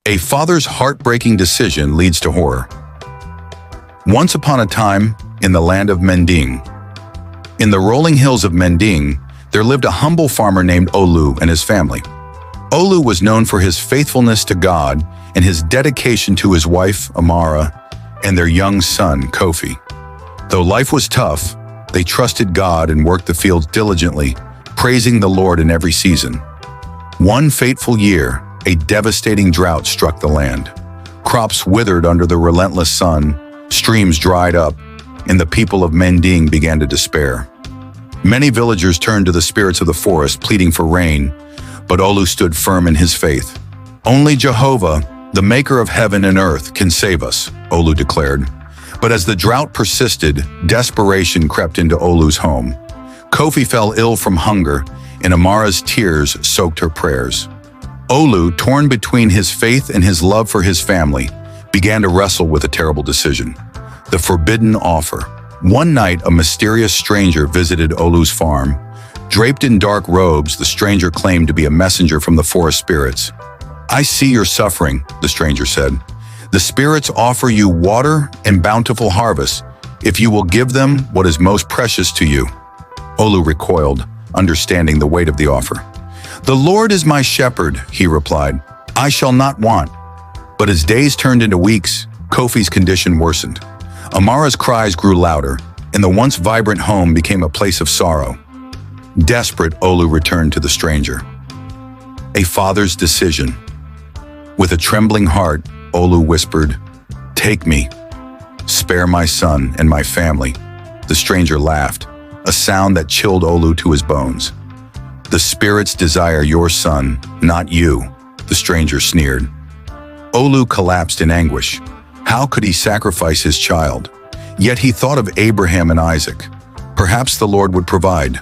A father's heartbreaking decision leads to horror. Once upon a time, in the land of Mending. In the rolling hills of Mending, there lived a humble farmer named Olu and his family. Olu was known for his faithfulness to God and his dedication to his wife, Amara, and their young son, Kofi. Though life was tough, they trusted God and worked the fields diligently, praising the Lord in every season. One fateful year, a devastating drought struck the land. Crops withered under the relentless sun, streams dried up, and the people of Mending began to despair. Many villagers turned to the spirits of the forest, pleading for rain, but Olu stood firm in his faith. "Only Jehovah, the maker of heaven and earth, can save us," Olu declared. But as the drought persisted, desperation crept into Olu's home. Kofi fell ill from hunger, and Amara's tears soaked her prayers. Olu, torn between his faith and his love for his family, began to wrestle with a terrible decision: the forbidden offer. One night, a mysterious stranger visited Olu's farm. Draped in dark robes, the stranger claimed to be a messenger from the forest spirits. "I see your suffering," the stranger said. "The spirits offer you water and bountiful harvest if you will give them what is most precious to you." Olu recoiled, understanding the weight of the offer. "The Lord is my shepherd," he replied. "I shall not want." But as days turned into weeks, Kofi's condition worsened. Amara's cries grew louder, and the once vibrant home became a place of sorrow. Desperate, Olu returned to the stranger. A father's decision. With a trembling heart, Olu whispered, "Take me. Spare my son and my family." The stranger laughed, a sound that chilled Olu to his bones. "The spirits desire your son, not you," the stranger sneered. Olu collapsed in anguish. How could he sacrifice his child? Yet he thought of Abraham and Isaac. Perhaps the Lord would provide.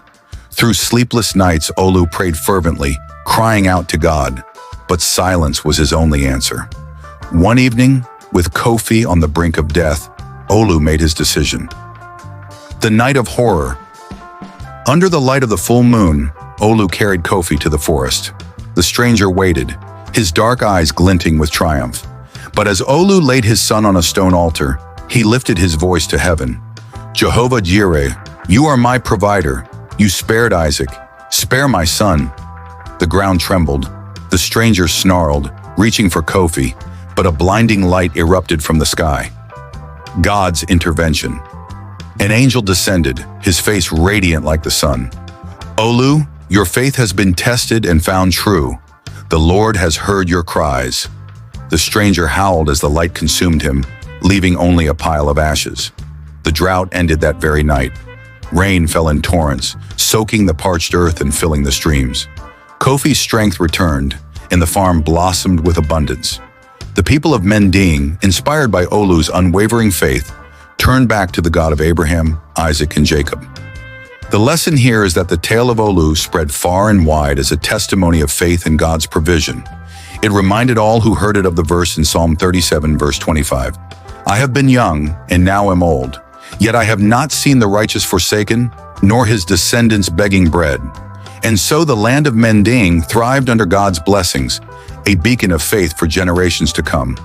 Through sleepless nights, Olu prayed fervently, crying out to God, but silence was his only answer. One evening, with Kofi on the brink of death, Olu made his decision. The night of horror. Under the light of the full moon, Olu carried Kofi to the forest. The stranger waited, his dark eyes glinting with triumph. But as Olu laid his son on a stone altar, he lifted his voice to heaven. "Jehovah Jireh, you are my provider. You spared Isaac. Spare my son." The ground trembled. The stranger snarled, reaching for Kofi, but a blinding light erupted from the sky. God's intervention. An angel descended, his face radiant like the sun. "Olu, your faith has been tested and found true. The Lord has heard your cries." The stranger howled as the light consumed him, leaving only a pile of ashes. The drought ended that very night. Rain fell in torrents, soaking the parched earth and filling the streams. Kofi's strength returned, and the farm blossomed with abundance. The people of Mending, inspired by Olu's unwavering faith, turned back to the God of Abraham, Isaac, and Jacob. The lesson here is that the tale of Olu spread far and wide as a testimony of faith in God's provision. It reminded all who heard it of the verse in Psalm 37, verse 25. "I have been young, and now am old, yet I have not seen the righteous forsaken, nor his descendants begging bread." And so the land of Mending thrived under God's blessings, a beacon of faith for generations to come.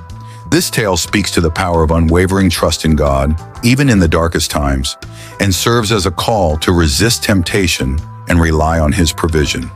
This tale speaks to the power of unwavering trust in God, even in the darkest times, and serves as a call to resist temptation and rely on His provision.